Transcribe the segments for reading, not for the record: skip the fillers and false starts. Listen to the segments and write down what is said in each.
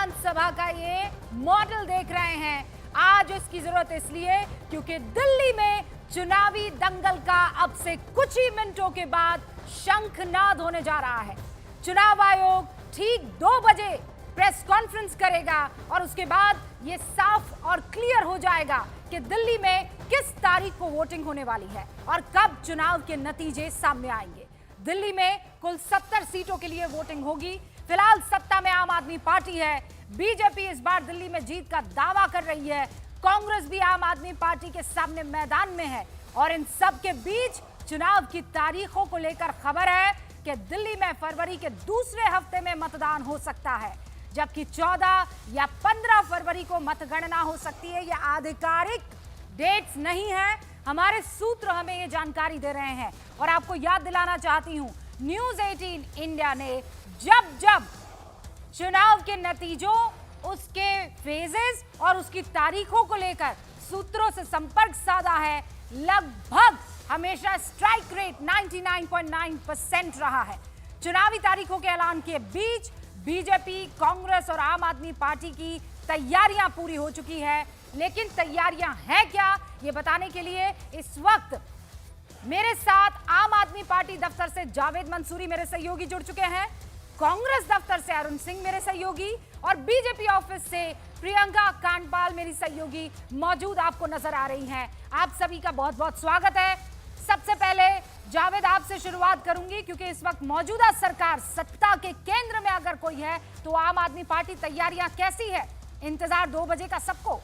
विधानसभा का ये मॉडल देख रहे हैं। आज इसकी जरूरत इसलिए क्योंकि दिल्ली में चुनावी दंगल का अब से कुछ ही मिनटों के बाद शंखनाद होने जा रहा है। चुनाव आयोग ठीक 2 बजे प्रेस कॉन्फ्रेंस करेगा और उसके बाद ये साफ और क्लियर हो जाएगा कि दिल्ली में किस तारीख को वोटिंग होने वाली है और कब चुनाव के नतीजे सामने आएंगे। दिल्ली में कुल 70 सीटों के लिए वोटिंग होगी। फिलहाल सत्ता में आम आदमी पार्टी है। बीजेपी इस बार दिल्ली में जीत का दावा कर रही है। कांग्रेस भी आम आदमी पार्टी के सामने मैदान में है और इन सब के बीच चुनाव की तारीखों को लेकर खबर है कि दिल्ली में फरवरी के दूसरे हफ्ते में मतदान हो सकता है, जबकि 14 या 15 फरवरी को मतगणना हो सकती है। यह आधिकारिक डेट्स नहीं है, हमारे सूत्र हमें ये जानकारी दे रहे हैं। और आपको याद दिलाना चाहती हूं, न्यूज़ 18 इंडिया ने जब चुनाव के नतीजों, उसके फेजेस और उसकी तारीखों को लेकर सूत्रों से संपर्क साधा है, लगभग हमेशा स्ट्राइक रेट 99.9% रहा है। चुनावी तारीखों के ऐलान के बीच बीजेपी, कांग्रेस और आम आदमी पार्टी की तैयारियां पूरी हो चुकी है। लेकिन तैयारियां हैं क्या, ये बताने के लिए इस वक्त मेरे साथ आम आदमी पार्टी दफ्तर से जावेद मंसूरी मेरे सहयोगी जुड़ चुके हैं, कांग्रेस दफ्तर से अरुण सिंह मेरे सहयोगी और बीजेपी ऑफिस से प्रियंका कांडपाल मेरी सहयोगी मौजूद आपको नजर आ रही हैं। आप सभी का बहुत बहुत स्वागत है। सबसे पहले जावेद आपसे शुरुआत करूंगी क्योंकि इस वक्त मौजूदा सरकार सत्ता के केंद्र में अगर कोई है तो आम आदमी पार्टी तैयारियां कैसी है? इंतजार 2 बजे का सबको।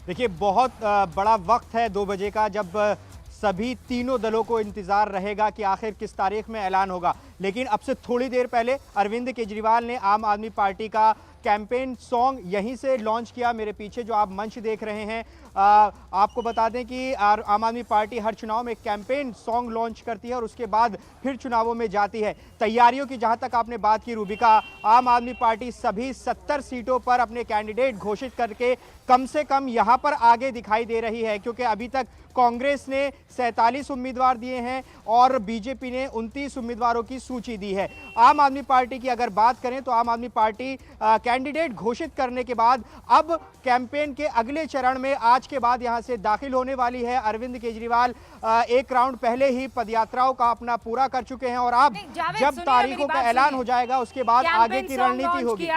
देखिए, बहुत बड़ा वक्त है 2 बजे का, जब सभी तीनों दलों को इंतजार रहेगा कि आखिर किस तारीख में ऐलान होगा। लेकिन अब से थोड़ी देर पहले अरविंद केजरीवाल ने आम आदमी पार्टी का कैंपेन सॉन्ग यहीं से लॉन्च किया। मेरे पीछे जो आप मंच देख रहे हैं, आपको बता दें कि आम आदमी पार्टी हर चुनाव में एक कैंपेन सॉन्ग लॉन्च करती है और उसके बाद फिर चुनावों में जाती है। तैयारियों की जहां तक आपने बात की रूबिका, आम आदमी पार्टी सभी 70 सीटों पर अपने कैंडिडेट घोषित करके कम से कम यहां पर आगे दिखाई दे रही है, क्योंकि अभी तक कांग्रेस ने 47 उम्मीदवार दिए हैं और बीजेपी ने 29 उम्मीदवारों की सूची दी है। आम आदमी पार्टी की अगर बात करें तो आम आदमी पार्टी कैंडिडेट घोषित करने के बाद अब कैंपेन के अगले चरण में आज के बाद यहां से दाखिल होने वाली है। अरविंद केजरीवाल एक राउंड पहले ही पदयात्राओं का अपना पूरा कर चुके हैं और अब जब तारीखों का ऐलान हो जाएगा उसके बाद आगे की रणनीति होगी।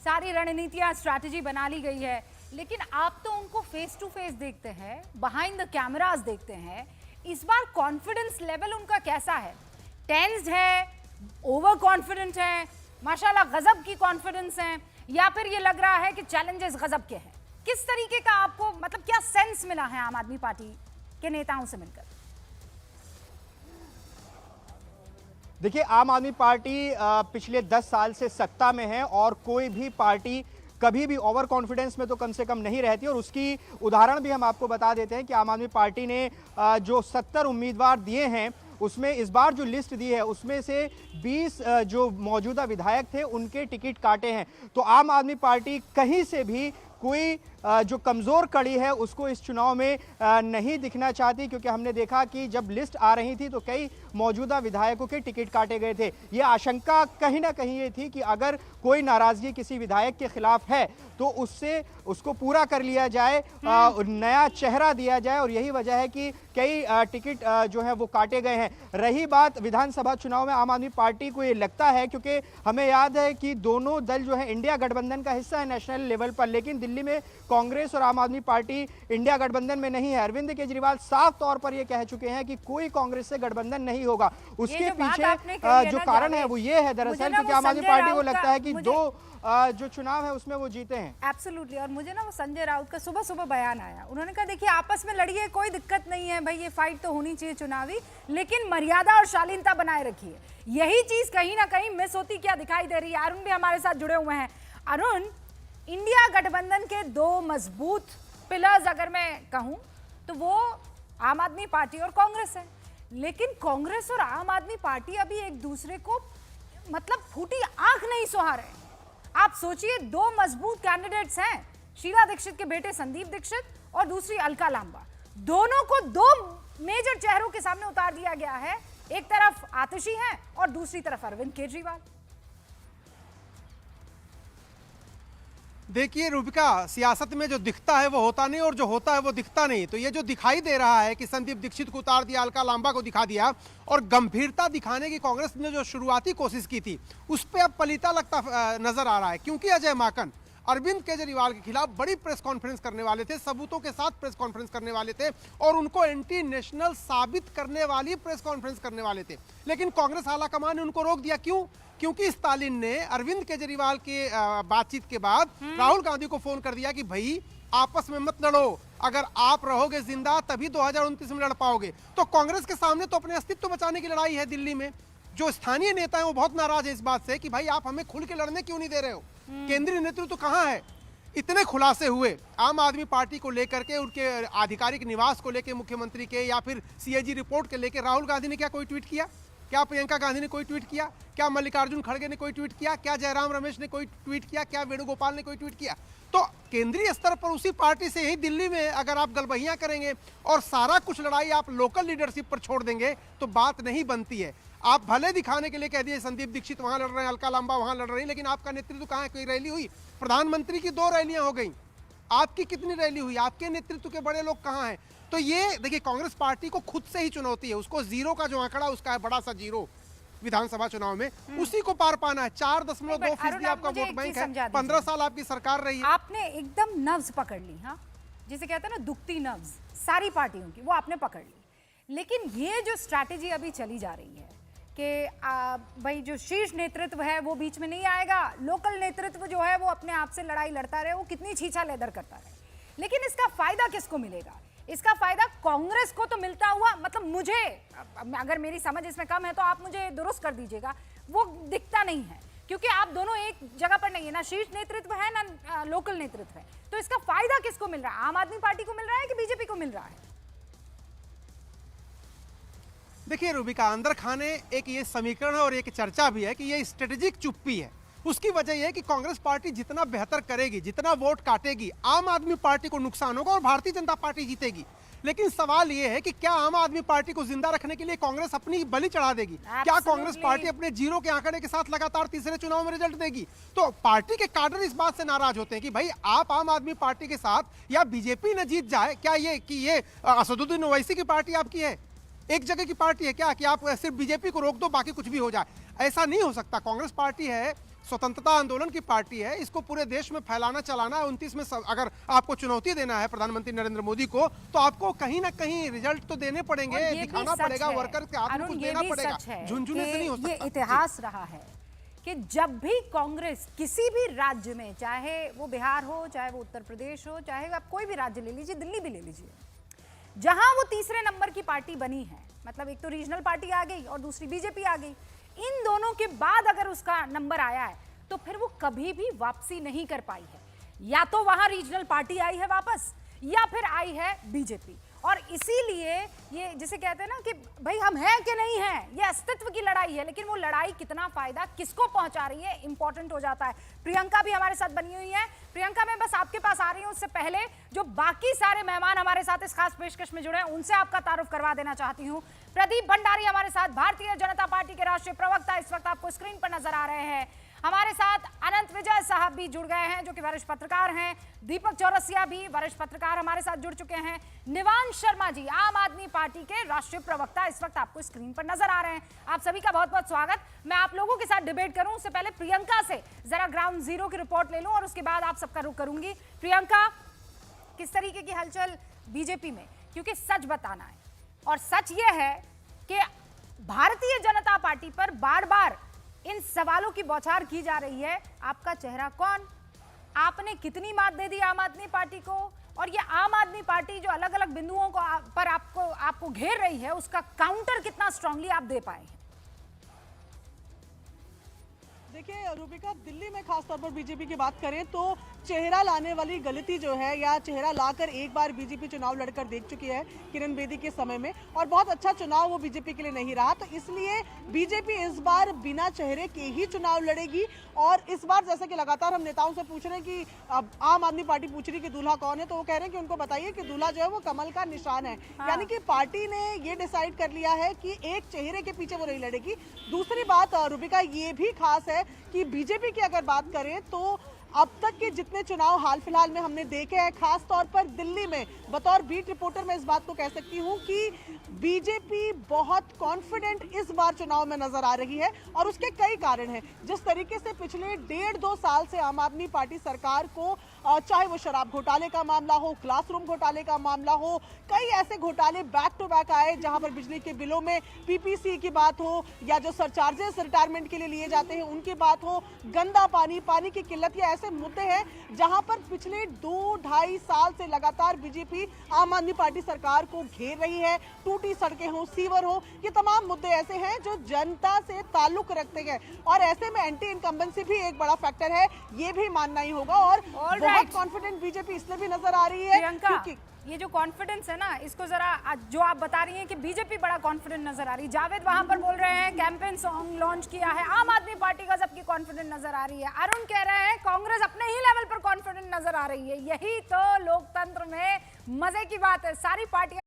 सारी रणनीतियां, स्ट्रैटेजी बना ली गई है, लेकिन आप तो उनको फेस टू फेस देखते हैं, बिहाइंड द कैमरास देखते हैं। इस बार कॉन्फिडेंस लेवल उनका कैसा है? टेंस्ड है, ओवर कॉन्फिडेंट है, माशाल्लाह गजब की कॉन्फिडेंस है, या फिर ये लग रहा है कि चैलेंजेस गजब के हैं? किस तरीके का आपको, मतलब क्या सेंस मिला है आम आदमी पार्टी के नेताओं से मिलकर? देखिए, आम आदमी पार्टी पिछले 10 साल से सत्ता में है और कोई भी पार्टी कभी भी ओवर कॉन्फिडेंस में तो कम से कम नहीं रहती। और उसकी उदाहरण भी हम आपको बता देते हैं कि आम आदमी पार्टी ने जो 70 उम्मीदवार दिए हैं उसमें इस बार जो लिस्ट दी है उसमें से 20 जो मौजूदा विधायक थे उनके टिकट काटे हैं। तो आम आदमी पार्टी कहीं से भी कोई जो कमज़ोर कड़ी है उसको इस चुनाव में नहीं दिखना चाहती, क्योंकि हमने देखा कि जब लिस्ट आ रही थी तो कई मौजूदा विधायकों के टिकट काटे गए थे। ये आशंका कहीं ना कहीं ये थी कि अगर कोई नाराज़गी किसी विधायक के खिलाफ है तो उसको पूरा कर लिया जाए, नया चेहरा दिया जाए, और यही वजह है कि कई टिकट जो है वो काटे गए हैं। रही बात विधानसभा चुनाव में आम आदमी पार्टी को ये लगता है, क्योंकि हमें याद है कि दोनों दल जो है इंडिया गठबंधन का हिस्सा है नेशनल लेवल पर, लेकिन दिल्ली में कांग्रेस और आम आदमी पार्टी इंडिया गठबंधन में नहीं है। अरविंद केजरीवाल साफ तौर पर यह कह चुके हैं कि कोई कांग्रेस से गठबंधन नहीं होगा। उसके पीछे जो कारण है वो ये है दरअसल, क्योंकि आम आदमी पार्टी को लगता है कि जो चुनाव है उसमें वो जीते हैं। एब्सोल्युटली। और मुझे ना वो संजय राउत का सुबह सुबह बयान आया, उन्होंने कहा देखिए आपस में लड़िए, कोई दिक्कत नहीं है भाई, ये फाइट तो होनी चाहिए चुनावी, लेकिन मर्यादा और शालीनता बनाए रखिए। यही चीज कहीं ना कहीं मिस होती क्या दिखाई दे रही है। अरुण भी हमारे साथ जुड़े हुए हैं। अरुण, इंडिया गठबंधन के 2 मजबूत पिलर्स अगर मैं कहूं तो वो आम आदमी पार्टी और कांग्रेस है, लेकिन कांग्रेस और आम आदमी पार्टी अभी एक दूसरे को मतलब फूटी आंख नहीं सुहा रहे। आप सोचिए, 2 मजबूत कैंडिडेट्स हैं, शीला दीक्षित के बेटे संदीप दीक्षित और दूसरी अलका लांबा। दोनों को 2 मेजर चेहरों के सामने उतार दिया गया है। एक तरफ आतिशी हैं और दूसरी तरफ अरविंद केजरीवाल। देखिए रूबिका, सियासत में जो दिखता है वो होता नहीं और जो होता है वो दिखता नहीं। तो ये जो दिखाई दे रहा है कि संदीप दीक्षित को उतार दिया, अलका लांबा को दिखा दिया और गंभीरता दिखाने की कांग्रेस ने जो शुरुआती कोशिश की थी उस पर अब पलीता लगता नजर आ रहा है। क्योंकि अजय माकन अरविंद केजरीवाल के खिलाफ बड़ी प्रेस कॉन्फ्रेंस करने वाले थे, सबूतों के साथ प्रेस कॉन्फ्रेंस करने वाले थे और उनको एंटी नेशनल साबित करने वाली प्रेस कॉन्फ्रेंस करने वाले थे। लेकिन कांग्रेस आलाकमान ने उनको रोक दिया। क्यों? क्योंकि स्टालिन ने अरविंद केजरीवाल के बातचीत के बाद राहुल गांधी को फोन कर दिया कि भाई आपस में मत लड़ो, अगर आप रहोगे जिंदा तभी 2029 में लड़ पाओगे। तो कांग्रेस के सामने तो अपने अस्तित्व बचाने की लड़ाई है। दिल्ली में जो स्थानीय नेता है वो बहुत नाराज है इस बात से कि भाई आप हमें खुल के लड़ने क्यों नहीं दे रहे हो। केंद्रीय नेतृत्व तो कहां है? इतने खुलासे हुए आम आदमी पार्टी को लेकर के, उनके आधिकारिक निवास को लेकर मुख्यमंत्री के, या फिर सीएजी रिपोर्ट के लेकर राहुल गांधी ने क्या कोई ट्वीट किया? क्या प्रियंका गांधी ने कोई ट्वीट किया? क्या मल्लिकार्जुन खड़गे ने कोई ट्वीट किया? क्या जयराम रमेश ने कोई ट्वीट किया? क्या वेणुगोपाल ने कोई ट्वीट किया? तो केंद्रीय स्तर पर उसी पार्टी से ही दिल्ली में अगर आप गलबहियां करेंगे और सारा कुछ लड़ाई आप लोकल लीडरशिप पर छोड़ देंगे तो बात नहीं बनती है। आप भले दिखाने के लिए कह दिए संदीप दीक्षित वहां लड़ रहे हैं, अलका लांबा वहां लड़ रही, लेकिन आपका नेतृत्व कहां है? कोई रैली हुई? प्रधानमंत्री की 2 रैलियां हो गई, आपकी कितनी रैली हुई? आपके नेतृत्व के बड़े लोग कहां हैं? तो ये देखिए कांग्रेस पार्टी को खुद से ही चुनौती है। उसको जीरो का जो आंकड़ा उसका है बड़ा सा जीरो विधानसभा चुनाव में, उसी को पार पाना है। 4.2% आपका वोट बैंक है, 15 साल आपकी सरकार रही है। आपने एकदम नब्ज पकड़ ली। हाँ, जिसे कहते हैं ना दुखती नब्ज सारी पार्टियों की, वो आपने पकड़ ली। लेकिन ये जो स्ट्रैटेजी अभी चली जा रही है कि भाई जो शीर्ष नेतृत्व है वो बीच में नहीं आएगा, लोकल नेतृत्व जो है वो अपने आप से लड़ाई लड़ता रहे, वो कितनी छीछा लेदर करता रहे, लेकिन इसका फायदा किसको मिलेगा? इसका फायदा कांग्रेस को तो मिलता हुआ, मतलब मुझे, अगर मेरी समझ इसमें कम है तो आप मुझे दुरुस्त कर दीजिएगा, वो दिखता नहीं है क्योंकि आप दोनों एक जगह पर नहीं है, ना शीर्ष नेतृत्व है ना लोकल नेतृत्व है। तो इसका फायदा किसको मिल रहा है? आम आदमी पार्टी को मिल रहा है कि बीजेपी को मिल रहा है? देखिए रूबिका, अंदर खाने एक ये समीकरण है और एक चर्चा भी है कि ये स्ट्रेटेजिक चुप्पी है। उसकी वजह यह है कि कांग्रेस पार्टी जितना बेहतर करेगी, जितना वोट काटेगी, आम आदमी पार्टी को नुकसान होगा और भारतीय जनता पार्टी जीतेगी। लेकिन सवाल यह है कि क्या आम आदमी पार्टी को जिंदा रखने के लिए कांग्रेस अपनी बलि चढ़ा देगी? क्या कांग्रेस पार्टी अपने जीरो के आंकड़े के साथ लगातार तीसरे चुनाव में रिजल्ट देगी? तो पार्टी के काडर इस बात से नाराज होते हैं कि भाई आप आम आदमी पार्टी के साथ या बीजेपी न जीत जाए, क्या ये असदुद्दीन ओवैसी की पार्टी आपकी है? एक जगह की पार्टी है क्या कि आप सिर्फ बीजेपी को रोक दो बाकी कुछ भी हो जाए? ऐसा नहीं हो सकता। कांग्रेस पार्टी है, स्वतंत्रता आंदोलन की पार्टी है, इसको पूरे देश में फैलाना चलाना है। 29 में अगर आपको चुनौती देना है प्रधानमंत्री नरेंद्र मोदी को, तो आपको कहीं ना कहीं रिजल्ट तो देने पड़ेंगे, दिखाना पड़ेगा, वर्कर के हाथ में कुछ देना पड़ेगा। झुंझुने से नहीं हो सकता। ये इतिहास रहा है कि जब भी कांग्रेस किसी भी राज्य में, चाहे वो बिहार हो, चाहे वो उत्तर प्रदेश हो, चाहे आप कोई भी राज्य ले लीजिए, दिल्ली भी ले लीजिए, जहां वो तीसरे नंबर की पार्टी बनी है, मतलब एक तो रीजनल पार्टी आ गई और दूसरी बीजेपी आ गई, इन दोनों के बाद अगर उसका नंबर आया है तो फिर वो कभी भी वापसी नहीं कर पाई है। या तो वहां रीजनल पार्टी आई है वापस, या फिर आई है बीजेपी। और इसीलिए ये जिसे कहते हैं ना कि भाई हम हैं कि नहीं हैं, ये अस्तित्व की लड़ाई है, लेकिन वो लड़ाई कितना फायदा किसको पहुंचा रही है इंपॉर्टेंट हो जाता है। प्रियंका भी हमारे साथ बनी हुई है। प्रियंका, मैं बस आपके पास आ रही हूं, उससे पहले जो बाकी सारे मेहमान हमारे साथ इस खास पेशकश में जुड़े हैं उनसे आपका तारुफ करवा देना चाहती हूं। प्रदीप भंडारी हमारे साथ, भारतीय जनता पार्टी के राष्ट्रीय प्रवक्ता, इस वक्त आपको स्क्रीन पर नजर आ रहे हैं। हमारे साथ अनंत विजय साहब भी जुड़ गए हैं जो कि वरिष्ठ पत्रकार हैं। दीपक चौरसिया भी वरिष्ठ पत्रकार हमारे साथ जुड़ चुके हैं। निवांश शर्मा जी, आम आदमी पार्टी के राष्ट्रीय प्रवक्ता, इस वक्त आपको स्क्रीन पर नजर आ रहे हैं। आप सभी का बहुत बहुत स्वागत। मैं आप लोगों के साथ डिबेट करूं उससे पहले प्रियंका से जरा ग्राउंड जीरो की रिपोर्ट ले लूं और उसके बाद आप सबका रुख करूंगी। प्रियंका, किस तरीके की हलचल बीजेपी में? क्योंकि सच बताना है, और सच यह है कि भारतीय जनता पार्टी पर बार बार इन सवालों की बौछार की जा रही है। आपका चेहरा कौन? आपने कितनी मात दे दी आम आदमी पार्टी को? और ये आम आदमी पार्टी जो अलग अलग बिंदुओं को पर आपको घेर रही है, उसका काउंटर कितना स्ट्रांगली आप दे पाए हैं? देखिए रूबिका, दिल्ली में खासतौर पर बीजेपी की बात करें तो चेहरा लाने वाली गलती जो है, या चेहरा लाकर एक बार बीजेपी चुनाव लड़कर देख चुकी है किरण बेदी के समय में, और बहुत अच्छा चुनाव वो बीजेपी के लिए नहीं रहा। तो इसलिए बीजेपी इस बार बिना चेहरे के ही चुनाव लड़ेगी। और इस बार जैसे कि लगातार हम नेताओं से पूछ रहे हैं कि आम आदमी पार्टी पूछ रही कि दूल्हा कौन है, तो वो कह रहे हैं कि उनको बताइए कि दूल्हा जो है वो कमल का निशान है। यानी कि पार्टी ने ये डिसाइड कर लिया है कि एक चेहरे के पीछे वो नहीं लड़ेगी। दूसरी बात रूबिका ये भी खास है कि बीजेपी की अगर बात करें तो अब तक के जितने चुनाव हाल फिलहाल में हमने देखे हैं, खास तौर पर दिल्ली में, बतौर बीट रिपोर्टर मैं इस बात को कह सकती हूं कि बीजेपी बहुत कॉन्फिडेंट इस बार चुनाव में नजर आ रही है और उसके कई कारण हैं। जिस तरीके से पिछले 1.5-2 साल से आम आदमी पार्टी सरकार को, चाहे वो शराब घोटाले का मामला हो, क्लासरूम घोटाले का मामला हो, कई ऐसे घोटाले बैक टू बैक आए जहां पर बिजली के बिलों में पीपीसी की बात हो या जो सरचार्जेस रिटायरमेंट के लिए लिए जाते हैं उनकी बात हो, गंदा पानी, पानी की किल्लत, या ऐसे मुद्दे हैं जहां पर पिछले 2-2.5 साल से लगातार बीजेपी आम आदमी पार्टी सरकार को घेर रही है। टूटी सड़कें हो, सीवर हो, ये तमाम मुद्दे ऐसे हैं जो जनता से ताल्लुक रखते हैं और ऐसे में एंटी इनकम्बेंसी भी एक बड़ा फैक्टर है, ये भी मानना ही होगा। और बहुत कॉन्फिडेंट बीजेपी इसलिए भी नजर आ रही है क्योंकि ये जो कॉन्फिडेंस है ना, इसको जरा, जो आप बता रही हैं कि बीजेपी बड़ा कॉन्फिडेंट नजर आ रही है, जावेद वहां पर बोल रहे हैं कैंपेन सॉन्ग लॉन्च किया है, आम आदमी पार्टी का सबकी कॉन्फिडेंट नजर आ रही है, अरुण कह रहे हैं कांग्रेस अपने ही लेवल पर कॉन्फिडेंट नजर आ रही है। यही तो लोकतंत्र में मजे की बात है, सारी पार्टियां